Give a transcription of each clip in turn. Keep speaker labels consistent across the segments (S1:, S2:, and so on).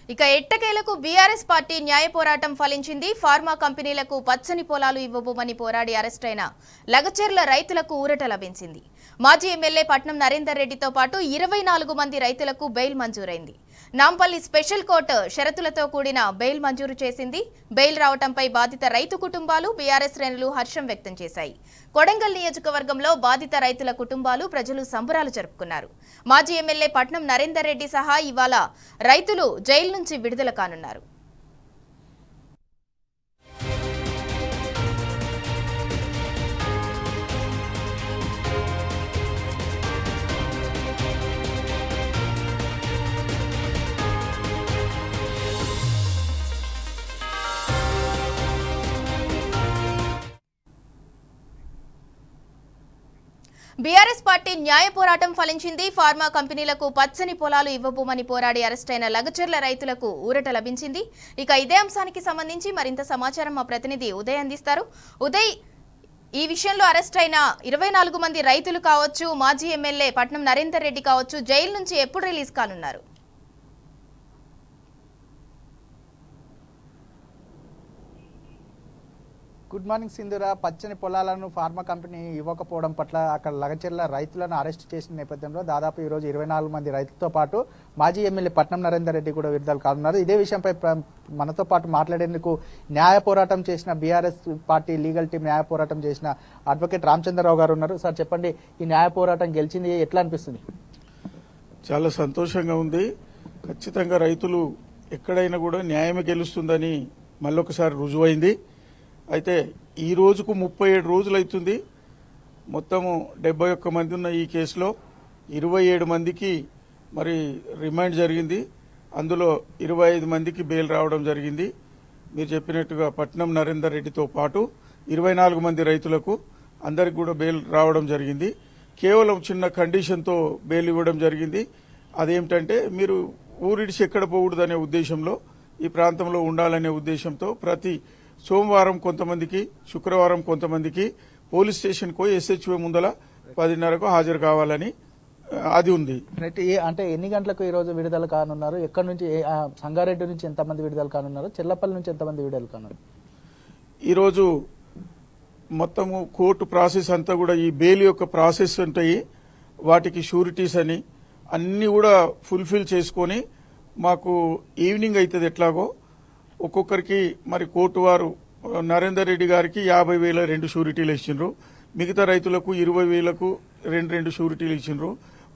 S1: ఇక ఎట్టకేలకు BRS party న్యాయ పోరాటం ఫలించింది. ఫార్మా కంపెనీలకు పచ్చని పొలాలు ఇవ్వబోమని పోరాడి అరెస్టైన లగచెర్ల రైతులకు ఊరట లభించింది. మాజీ ఎమ్మెల్యే పట్నం నరేందర్ రెడ్డితో పాటు 24 మంది రైతులకు బెయిల్ మంజూరైంది. నాంపల్లి స్పెషల్ కోర్టు షరతులతో కూడిన బెయిల్ మంజూరు చేసింది. బెయిల్ రావడంపై బాధిత రైతు కుటుంబాలు, బీఆర్ఎస్ శ్రేణులు హర్షం వ్యక్తం చేశాయి. కొడంగల్ నియోజకవర్గంలో బాధిత రైతుల కుటుంబాలు, ప్రజలు సంబరాలు జరుపుకున్నారు. మాజీ ఎమ్మెల్యే పట్నం నరేందర్ రెడ్డి సహా ఇవాళ రైతులు జైలు నుంచి విడుదల కానున్నారు. బీఆర్ఎస్ పార్టీ న్యాయ పోరాటం ఫలించింది. ఫార్మా కంపెనీలకు పచ్చని పొలాలు ఇవ్వబోమని పోరాడి అరెస్టైన లగచెర్ల రైతులకు ఊరట లభించింది. ఇక ఇదే అంశానికి సంబంధించి మరింత సమాచారం మా ప్రతినిధి ఉదయ్ అందిస్తారు. ఉదయ్, ఈ విషయంలో అరెస్ట్ అయిన 24 మంది రైతులు కావచ్చు, మాజీ ఎమ్మెల్యే పట్నం నరేందర్ రెడ్డి కావచ్చు, జైలు నుంచి ఎప్పుడు రిలీజ్ కానున్నారు?
S2: Good morning Sindhura. పచ్చని పొలాలను ఫార్మా కంపెనీ ఇవ్వకపోవడం పట్ల అక్కడ లగచెర్ల రైతులను అరెస్ట్ చేసిన నేపథ్యంలో దాదాపు ఈరోజు 24 మంది రైతులతో పాటు మాజీ ఎమ్మెల్యే పట్నం నరేందర్ రెడ్డి కూడా విడుదల కానున్నారు. ఇదే విషయంపై మనతో పాటు మాట్లాడేందుకు న్యాయ పోరాటం చేసిన బీఆర్ఎస్ పార్టీ లీగల్ టీం న్యాయ పోరాటం చేసిన అడ్వకేట్ రామచంద్రరావు గారు ఉన్నారు. సార్ చెప్పండి, ఈ న్యాయ పోరాటం గెలిచింది, ఎట్లా అనిపిస్తుంది?
S3: చాలా సంతోషంగా ఉంది. ఖచ్చితంగా రైతులు ఎక్కడైనా కూడా న్యాయమే గెలుస్తుందని మళ్ళొకసారి రుజువైంది. అయితే ఈ రోజుకు 37 రోజులు అవుతుంది. మొత్తము 71 మంది ఉన్న ఈ కేసులో 27 మందికి మరి రిమాండ్ జరిగింది. అందులో 25 మందికి బెయిల్ రావడం జరిగింది. మీరు చెప్పినట్టుగా పట్నం నరేందర్ రెడ్డితో పాటు 24 మంది రైతులకు అందరికి కూడా బెయిల్ రావడం జరిగింది. కేవలం చిన్న కండిషన్తో బెయిల్ ఇవ్వడం జరిగింది. అదేమిటంటే మీరు ఊరిడిచి ఎక్కడ పోకూడదనే ఉద్దేశంలో, ఈ ప్రాంతంలో ఉండాలనే ఉద్దేశంతో ప్రతి సోమవారం కొంతమందికి, శుక్రవారం కొంతమందికి పోలీస్ స్టేషన్కి పోయి SHO ముందల 10:30కు హాజరు కావాలని అది ఉంది.
S2: అంటే ఎన్ని గంటలకు ఈ రోజు విడుదల కానున్నారు? ఎక్కడి నుంచి, సంగారెడ్డి నుంచి ఎంతమంది విడుదల కానున్నారు? చెల్లపల్లి నుంచి ఎంతమంది విడుదల కానున్నారు?
S3: ఈరోజు మొత్తము కోర్టు ప్రాసెస్ అంతా కూడా ఈ బెయిల్ యొక్క ప్రాసెస్ ఉంటాయి. వాటికి షూరిటీస్ అని అన్ని కూడా ఫుల్ఫిల్ చేసుకొని మాకు ఈవినింగ్ అవుతుంది. ఎట్లాగో ఒక్కొక్కరికి మరి కోర్టు వారు నరేందర్ రెడ్డి గారికి 50,000 2 షూరిటీలు ఇచ్చిండ్రు. మిగతా రైతులకు 20,000కు 2 షూరిటీలు ఇచ్చిండ్రు.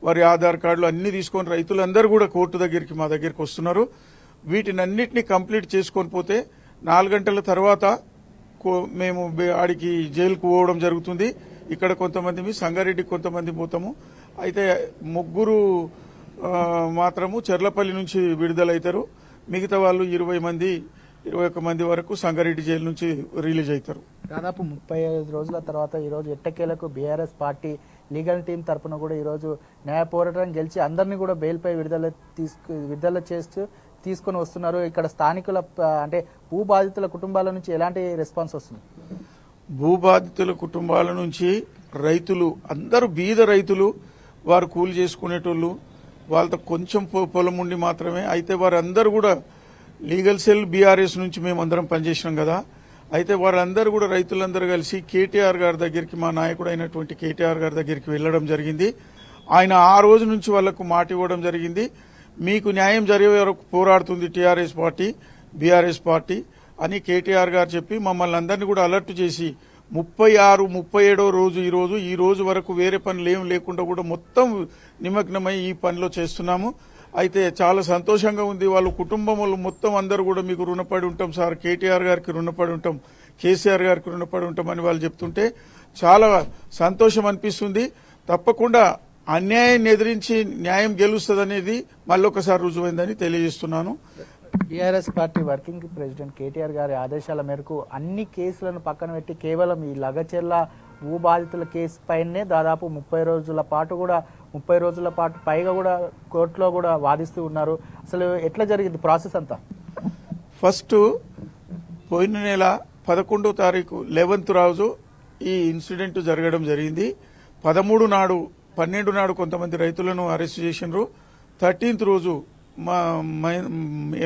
S3: వారి ఆధార్ కార్డులు అన్ని తీసుకొని రైతులందరూ కూడా కోర్టు దగ్గరికి, మా దగ్గరికి వస్తున్నారు. వీటినన్నిటినీ కంప్లీట్ చేసుకొని పోతే 4 గంటల తర్వాత మేము ఆడికి జైలుకు పోవడం జరుగుతుంది. ఇక్కడ కొంతమంది సంగారెడ్డికి కొంతమంది పోతాము. అయితే 3 మాత్రము చెర్లపల్లి నుంచి విడుదలవుతారు. మిగతా వాళ్ళు 21 మంది వరకు సంగారెడ్డి జైలు నుంచి రిలీజ్ అవుతారు.
S2: దాదాపు 35 రోజుల తర్వాత ఈరోజు ఎట్టకేలకు బీఆర్ఎస్ పార్టీ లీగల్ టీం తరఫున కూడా ఈరోజు న్యాయ పోరాటం గెలిచి అందరినీ కూడా బెయిల్పై విడుదల చేస్తూ తీసుకుని వస్తున్నారు. ఇక్కడ స్థానికుల అంటే భూ బాధితుల కుటుంబాల నుంచి ఎలాంటి రెస్పాన్స్ వస్తుంది?
S3: భూ బాధితుల కుటుంబాల నుంచి రైతులు అందరూ బీద రైతులు, వారు కూలి చేసుకునేటోళ్ళు, వాళ్ళతో కొంచెం పొలం ఉండి మాత్రమే. అయితే వారందరూ కూడా లీగల్ సెల్ బీఆర్ఎస్ నుంచి మేమందరం పనిచేసినాం కదా. అయితే వారందరూ కూడా రైతులందరూ కలిసి కేటీఆర్ గారి దగ్గరికి, మా నాయకుడు అయినటువంటి కేటీఆర్ గారి దగ్గరికి వెళ్లడం జరిగింది. ఆయన ఆ రోజు నుంచి వాళ్లకు మాట ఇవ్వడం జరిగింది, మీకు న్యాయం జరిగే వరకు పోరాడుతుంది టీఆర్ఎస్ పార్టీ, బీఆర్ఎస్ పార్టీ అని కేటీఆర్ గారు చెప్పి మమ్మల్ని అందరినీ కూడా అలర్ట్ చేసి 36, 37వ రోజు ఈ రోజు వరకు వేరే పనులు ఏం లేకుండా కూడా మొత్తం నిమగ్నమై ఈ పనిలో చేస్తున్నాము. అయితే చాలా సంతోషంగా ఉంది. వాళ్ళ కుటుంబంలో మొత్తం అందరూ కూడా మీకు రుణపడి ఉంటాం సార్, కేటీఆర్ గారికి రుణపడి ఉంటాం, కేసీఆర్ గారికి రుణపడి ఉంటాం అని వాళ్ళు చెప్తుంటే చాలా సంతోషం అనిపిస్తుంది. తప్పకుండా అన్యాయాన్ని ఎదిరించి న్యాయం గెలుస్తుందనేది మళ్ళొకసారి రుజువైందని తెలియజేస్తున్నాను.
S2: TRS party working president KTR గారి ఆదేశాల మేరకు అన్ని కేసులను పక్కన పెట్టి కేవలం ఈ లగచెర్ల భూ బాధితుల కేసు పైనే దాదాపు 30 రోజుల పాటు పైగా కూడా కోర్టులో కూడా వాదిస్తూ ఉన్నారు. అసలు ఎట్లా జరిగింది ప్రాసెస్ అంతా?
S3: ఫస్ట్ పోయిన నెల 11వ తారీఖు 11th రోజు ఈ ఇన్సిడెంట్ జరగడం జరిగింది. 12 నాడు కొంతమంది రైతులను అరెస్ట్ చేసినారు. 13th రోజు మా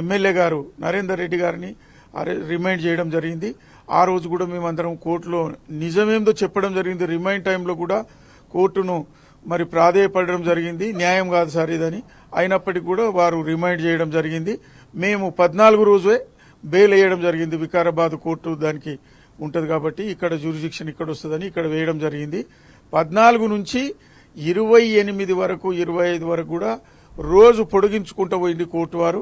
S3: ఎమ్మెల్యే గారు నరేందర్ రెడ్డి గారిని రిమైండ్ చేయడం జరిగింది. ఆ రోజు కూడా మేమందరం కోర్టులో నిజమేందో చెప్పడం జరిగింది. రిమైండ్ టైంలో కూడా కోర్టును మరి ప్రాధేయపడడం జరిగింది. న్యాయం కాదు సార్ ఇదని. అయినప్పటికీ కూడా వారు రిమైండ్ చేయడం జరిగింది. మేము 14 రోజే బెయిల్ వేయడం జరిగింది. వికారాబాద్ కోర్టు దానికి ఉంటది కాబట్టి ఇక్కడ జ్యూరిడిక్షన్ ఇక్కడ వస్తుందని ఇక్కడ వేయడం జరిగింది. 14 నుంచి 28 వరకు 25 వరకు కూడా రోజు పొడిగించుకుంటూ పోయింది కోర్టు వారు.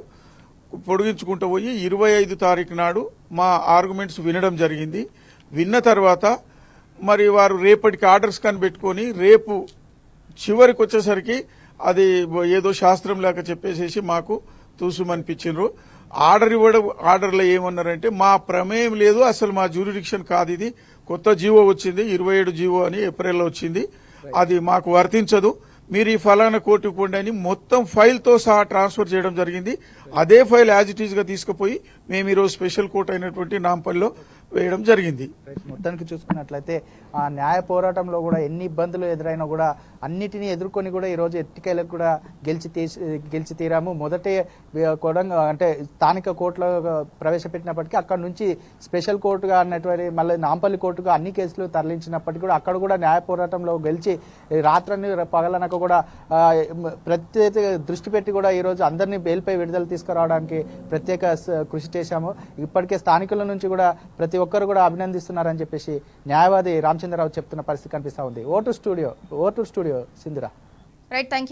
S3: పొడిగించుకుంటూ పోయి 25 తారీఖు నాడు మా ఆర్గ్యుమెంట్స్ వినడం జరిగింది. విన్న తర్వాత మరి వారు రేపటికి ఆర్డర్స్ కనిపెట్టుకొని రేపు చివరికి వచ్చేసరికి అది ఏదో శాస్త్రం లేక చెప్పేసేసి మాకు తూసుమనిపించిండ్రు. ఆర్డర్ ఇవ్వడం ఆర్డర్లో ఏమన్నారంటే మా ప్రమేయం లేదు, అసలు మా జ్యూరిడిక్షన్ కాదు, ఇది కొత్త జీవో వచ్చింది 27 జీవో అని ఏప్రిల్లో వచ్చింది, అది మాకు వర్తించదు, మీరు ఈ ఫలానా కోర్టుకు పోండి అని మొత్తం ఫైల్తో సహా ట్రాన్స్ఫర్ చేయడం జరిగింది. అదే ఫైల్ యాజ్ ఇట్ ఈజ్ గా తీసుకుపోయి మేము ఈరోజు స్పెషల్ కోర్టు అయినటువంటి నాంపల్లిలో వేయడం జరిగింది.
S2: మొత్తానికి చూసుకున్నట్లయితే ఆ న్యాయ పోరాటంలో కూడా ఎన్ని ఇబ్బందులు ఎదురైనా కూడా అన్నిటినీ ఎదుర్కొని కూడా ఈరోజు ఎట్టికేలకు కూడా గెలిచి తీరాము. మొదటే కొడంగా అంటే స్థానిక కోర్టులో ప్రవేశపెట్టినప్పటికీ అక్కడ నుంచి స్పెషల్ కోర్టుగా అన్నటువంటి మళ్ళీ నాంపల్లి కోర్టుగా అన్ని కేసులు తరలించినప్పటికీ కూడా అక్కడ కూడా న్యాయ పోరాటంలో గెలిచి రాత్రని పగలనక కూడా ప్రత్యేక దృష్టి పెట్టి కూడా ఈరోజు అందరినీ బెయిల్పై విడుదల తీసుకురావడానికి ప్రత్యేక కృషి చేశాము. ఇప్పటికే స్థానికుల నుంచి కూడా ప్రతి ఒక్కరు కూడా అభినందిస్తున్నారని చెప్పేసి న్యాయవాది రామచంద్రరావు చెప్తున్న పరిస్థితి కనిపిస్తా ఉంది. Over to studio Sindhura.
S1: Right, thank you.